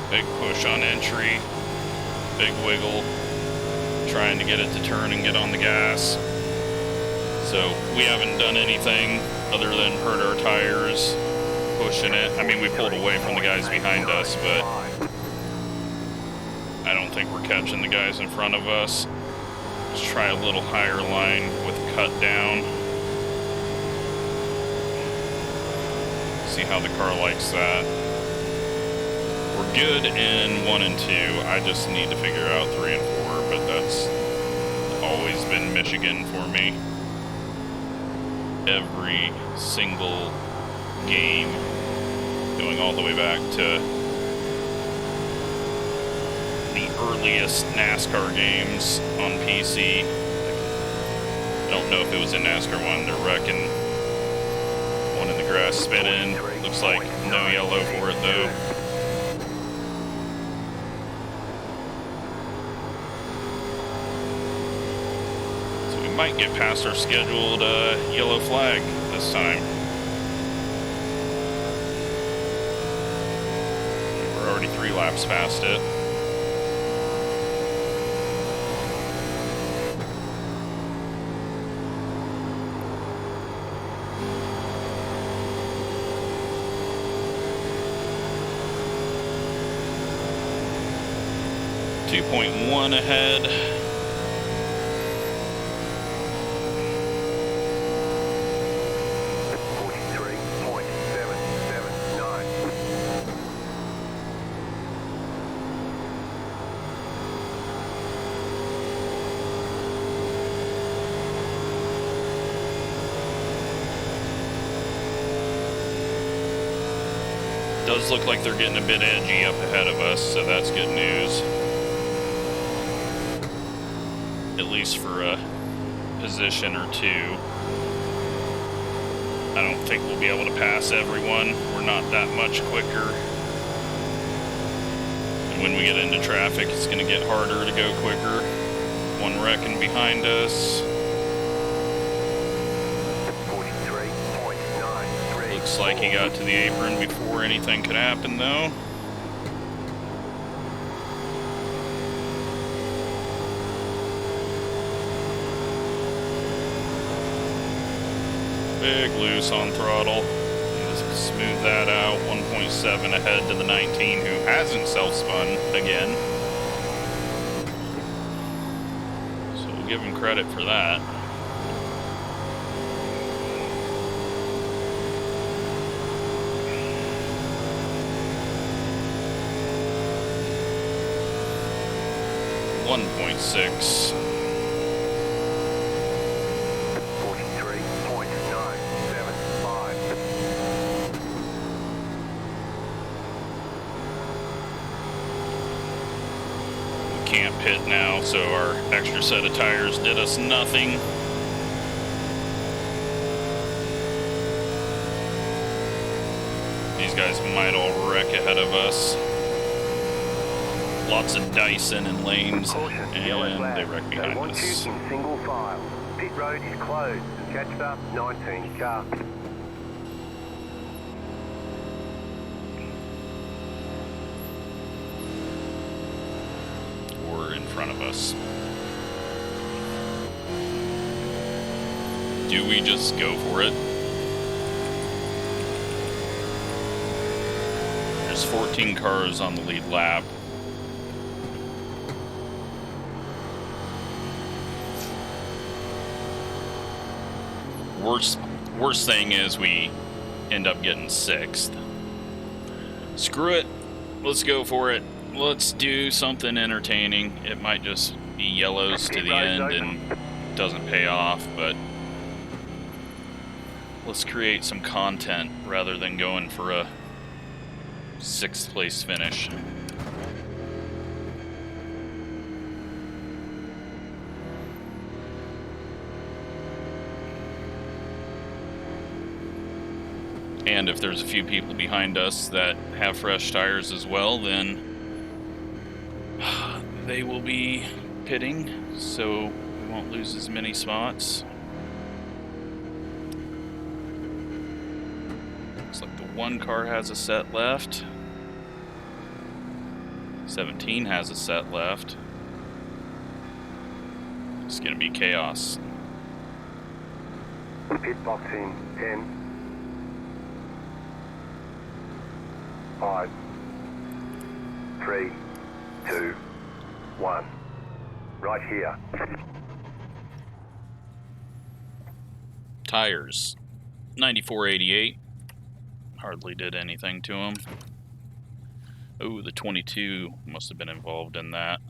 Big push on entry, big wiggle, trying to get it to turn and get on the gas. So we haven't done anything other than hurt our tires, pushing it. I mean, we pulled away from the guys behind us, but I don't think we're catching the guys in front of us. Let's try a little higher line with cut down. See how the car likes that. We're good in 1 and 2. I just need to figure out 3 and 4, but that's always been Michigan for me. Every single game, going all the way back to the earliest NASCAR games on PC. I don't know if it was in NASCAR 1. They're wrecking one in the grass spinning. Looks like no yellow for it though. Might get past our scheduled yellow flag this time. We're already 3 laps past it. .1 ahead. Does look like they're getting a bit edgy up ahead of us, so that's good news. At least for a position or 2. I don't think we'll be able to pass everyone. We're not that much quicker. And when we get into traffic, it's going to get harder to go quicker. One wrecking behind us. Looks like he got to the apron before anything could happen, though. Big loose on throttle. Just smooth that out. 1.7 ahead to the 19, who hasn't self-spun again. So we'll give him credit for that. .6. 43.975. We can't pit now, so our extra set of tires did us nothing. These guys might all wreck ahead of us. Lots of Dyson and lanes, and they wreck behind us. In single file. Pit road is closed. Catch up 19 car. Or in front of us. Do we just go for it? There's 14 cars on the lead lap. Worst thing is we end up getting 6th. Screw it. Let's go for it. Let's do something entertaining. It might just be yellows to the end and doesn't pay off, but let's create some content rather than going for a 6th place finish. And if there's a few people behind us that have fresh tires as well, then they will be pitting, so we won't lose as many spots. Looks like the one car has a set left. 17 has a set left. It's gonna be chaos. Pit box in 10, 5, 3, 2, 1. Right here. Tires, 9488. Hardly did anything to him. Oh, the 22 must have been involved in that.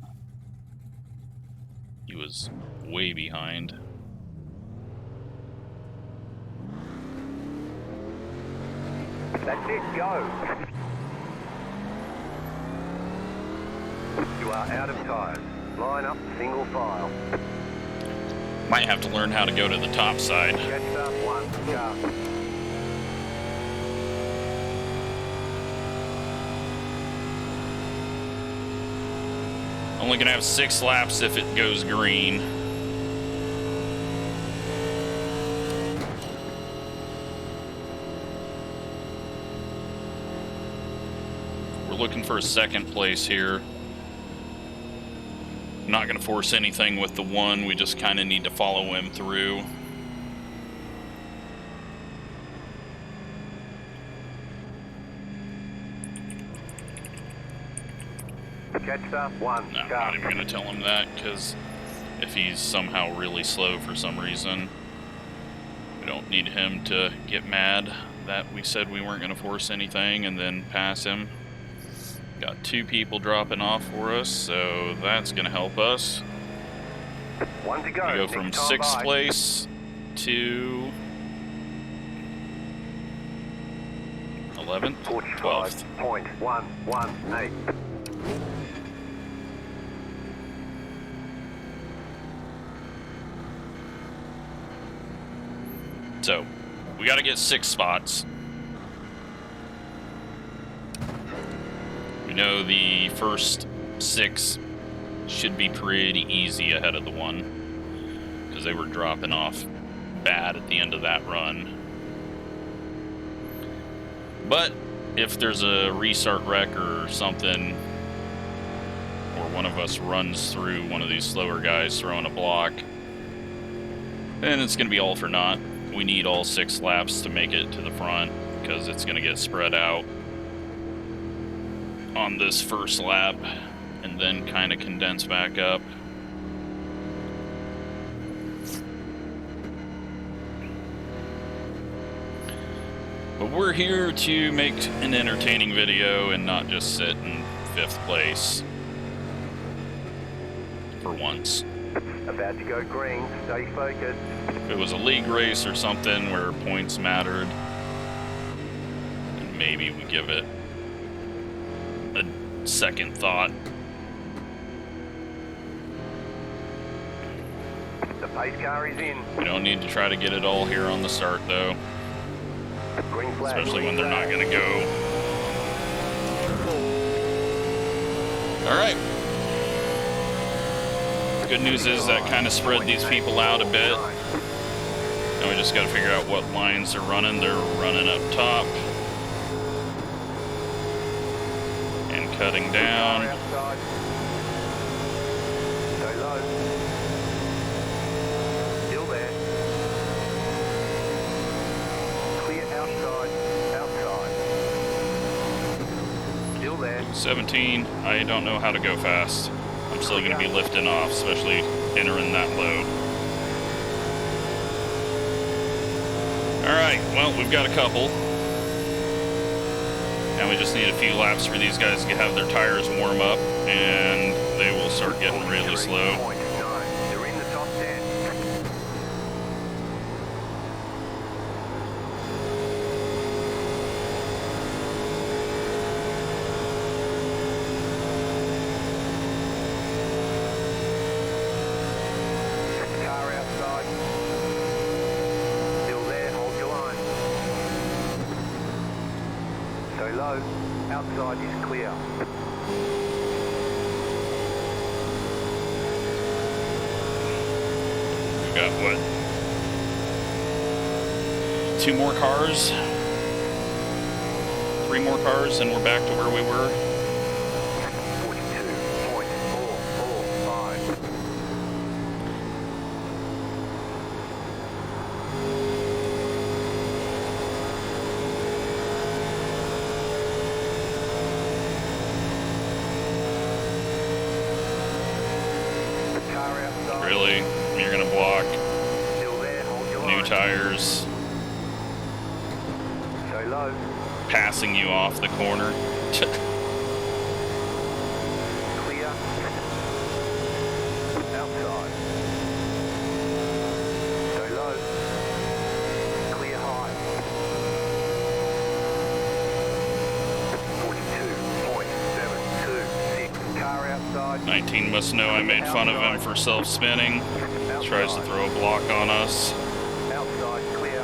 He was way behind. That's it, go. You are out of tires. Line up single file. Might have to learn how to go to the top side. Catch up one, car. Only gonna have 6 laps if it goes green. We're looking for a second place here. Not gonna force anything with the one, we just kind of need to follow him through. Catch up one, No, I'm car. not even gonna tell him that, because if he's somehow really slow for some reason, we don't need him to get mad that we said we weren't gonna force anything and then pass him. Got 2 people dropping off for us, so that's gonna help us. One to go. We go Next from time 6th by. place to 11th, 12th. 45.118. So, we gotta get 6 spots. We know the first 6 should be pretty easy ahead of the one, because they were dropping off bad at the end of that run. But if there's a restart wreck or something, or one of us runs through one of these slower guys throwing a block, then it's going to be all for naught. We need all 6 laps to make it to the front, because it's going to get spread out on this first lap and then kind of condense back up. But we're here to make an entertaining video and not just sit in 5th place for once. About to go green. Stay focused. If it was a league race or something where points mattered, then maybe we give it a second thought. The pace car is in. We don't need to try to get it all here on the start, though, Green flag. especially when they're not going to go. All right. Good news is that kind of spread these people out a bit. And we just got to figure out what lines they're running. They're running up top and cutting down. Outside. Stay low. Still there. Clear outside. Outside. Still there. 17, I don't know how to go fast. I'm still going to be lifting off, especially entering that low. Alright, well, we've got a couple. And we just need a few laps for these guys to have their tires warm up, and they will start getting really slow. 43.9. You're in the top 10. Car outside. Still there, hold your line. Stay low. Outside is clear. got, what, 2 more cars? 3 more cars, and we're back to where we were. 42.445. Really? You're gonna block Still there, hold your new line. tires Stay low. passing you off the corner? Clear. Outside. Stay low. Clear high. 42.726. Car outside. 19 must know I made fun of him for self-spinning. Tries to throw a block on us. Outside clear.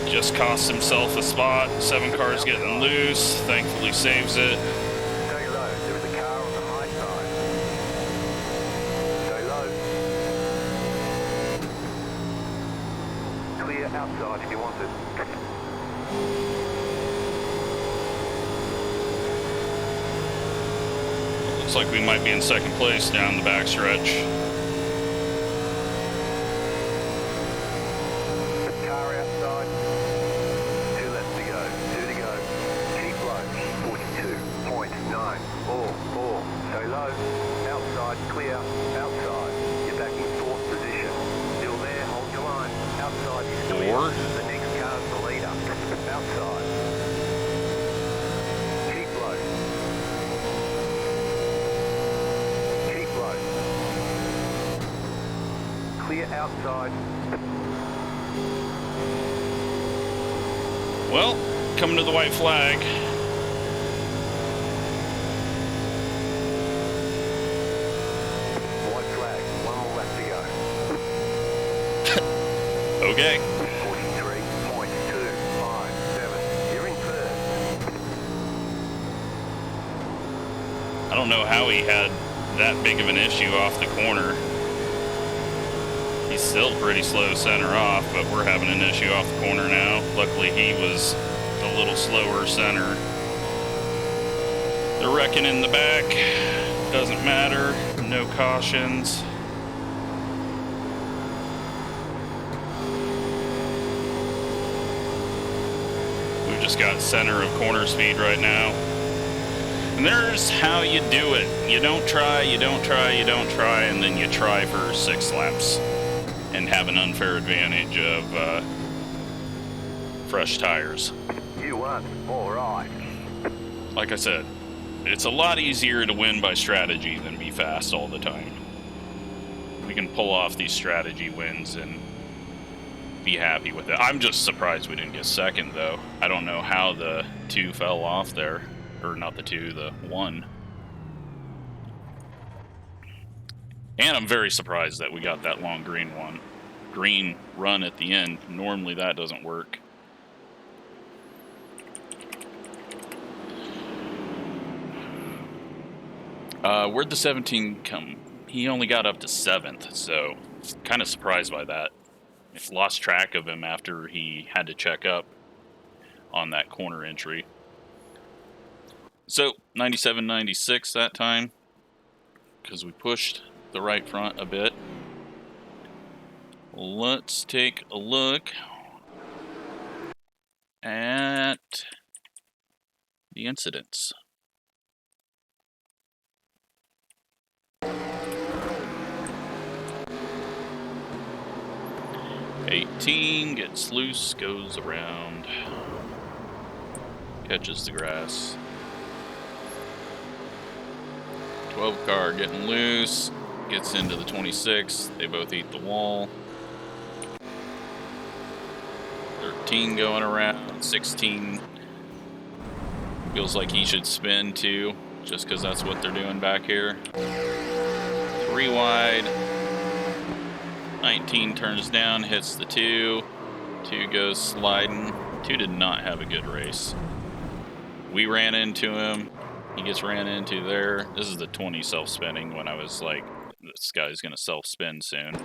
Just costs himself a spot. 7 cars getting loose. Thankfully saves it. Stay low. There is a car on the high side. Stay low. Clear outside if you want it. Looks like we might be in second place down the backstretch. Car outside. 2 left to go. 2 to go. Keep low. 42.944. Stay low. Outside clear. Outside. You're back in 4th position. Still there. Hold your line. Outside is clear. 4. The next car's the leader. Outside. Keep low. Keep low. Clear outside. Well, coming to the white flag. White flag. 1 more left to go. Okay. 43.257. You're in first. I don't know how he had that big of an issue off the corner. He's still pretty slow center off, but we're having an issue off the corner now. Luckily, he was a little slower center. They're wrecking in the back. Doesn't matter. No cautions. We've just got center of corner speed right now. And there's how you do it. You don't try, you don't try, you don't try, and then you try for 6 laps and have an unfair advantage of fresh tires. You won. All right. Like I said, it's a lot easier to win by strategy than be fast all the time. We can pull off these strategy wins and be happy with it. I'm just surprised we didn't get second, though. I don't know how the 2 fell off there. Or not the 2, the 1. And I'm very surprised that we got that long green run at the end. Normally that doesn't work. Where'd the 17 come? He only got up to 7th, so kind of surprised by that. I lost track of him after he had to check up on that corner entry. So 97.96 that time, because we pushed the right front a bit. Let's take a look at the incidents. 18 gets loose, goes around, catches the grass. 12 car getting loose, gets into the 26. They both eat the wall. 13 going around. 16 feels like he should spin too, just because that's what they're doing back here. 3 wide. 19 turns down, hits the 2. 2 goes sliding. 2 did not have a good race. We ran into him. He gets ran into there. This is the 20 self-spinning when I was like, this guy's going to self-spin soon.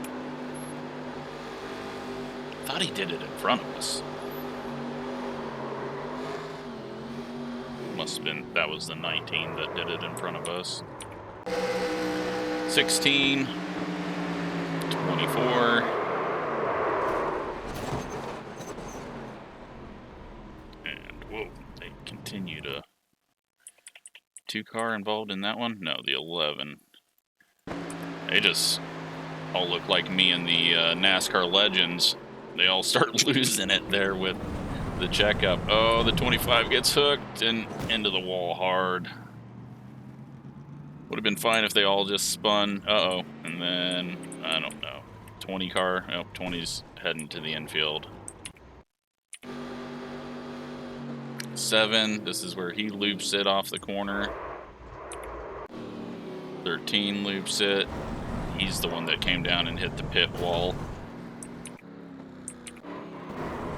thought he did it in front of us. Must have been, that was the 19 that did it in front of us. 16, 24. And whoa, they continue to. 2-car involved in that one? No, the 11. They just all look like me and the NASCAR legends. They all start losing it there with the checkup. Oh, the 25 gets hooked and into the wall hard. Would have been fine if they all just spun. Uh-oh. And then, I don't know. 20 car. Oh, 20's heading to the infield. 7. This is where he loops it off the corner. 13 loops it. He's the one that came down and hit the pit wall.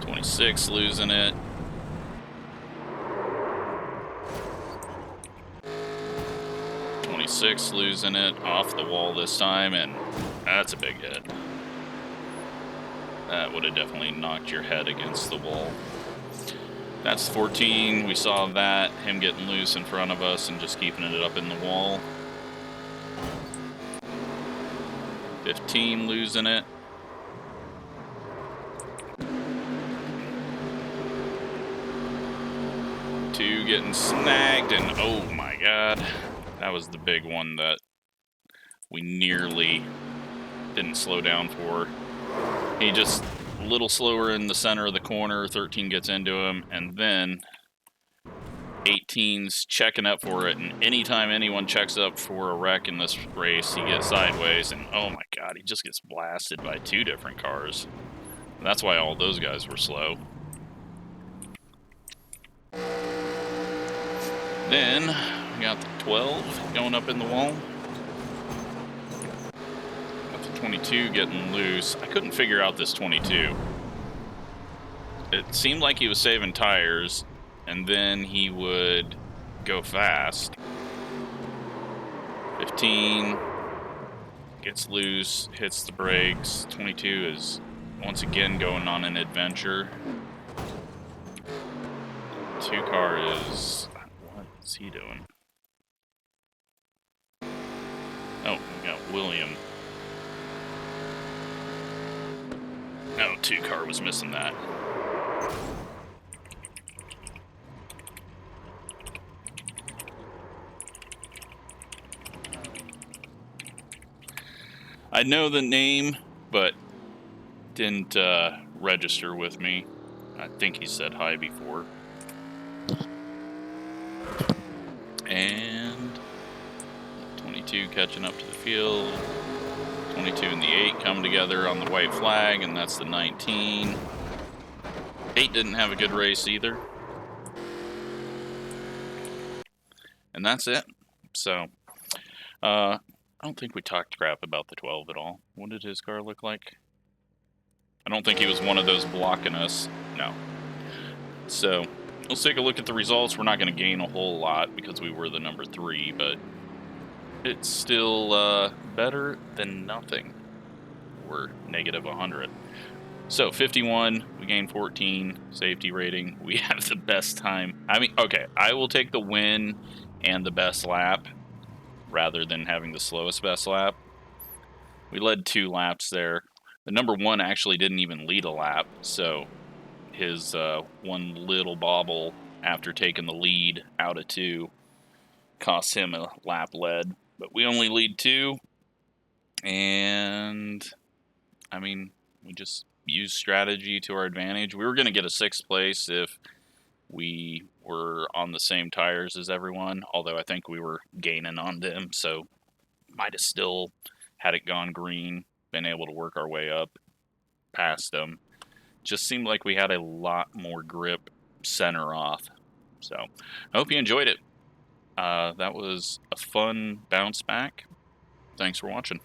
26 losing it. 26 losing it off the wall this time, and that's a big hit. That would have definitely knocked your head against the wall. That's 14. We saw that, him getting loose in front of us and just keeping it up in the wall. 15 losing it. 2 getting snagged, and oh my god, that was the big one that we nearly didn't slow down for. He just a little slower in the center of the corner. 13 gets into him, and then 18's checking up for it, and anytime anyone checks up for a wreck in this race, he gets sideways, and oh my god, he just gets blasted by 2 different cars. And that's why all those guys were slow. Then we got the 12 going up in the wall. Got the 22 getting loose. I couldn't figure out this 22. It seemed like he was saving tires, and then he would go fast. 15 gets loose, hits the brakes. 22 is once again going on an adventure. 2-car is... what is he doing? Oh, we got William. No, 2-car was missing that. I know the name, but didn't register with me. I think he said hi before. And 22 catching up to the field. 22 and the 8 come together on the white flag, and that's the 19. 8 didn't have a good race either. And that's it. So, I don't think we talked crap about the 12 at all. What did his car look like? I don't think he was one of those blocking us. No. So, let's take a look at the results. We're not going to gain a whole lot because we were the number 3, but it's still better than nothing. We're negative 100. So, 51, we gained 14, safety rating. We have the best time. I mean, okay, I will take the win and the best lap rather than having the slowest best lap. We led 2 laps there. The number 1 actually didn't even lead a lap, so his one little bobble after taking the lead out of 2 cost him a lap lead. But we only lead 2, and I mean, we just used strategy to our advantage. We were going to get a 6th place if we were on the same tires as everyone, although I think we were gaining on them, so might have still, had it gone green, been able to work our way up past them. Just seemed like we had a lot more grip center off. So, I hope you enjoyed it. That was a fun bounce back. Thanks for watching.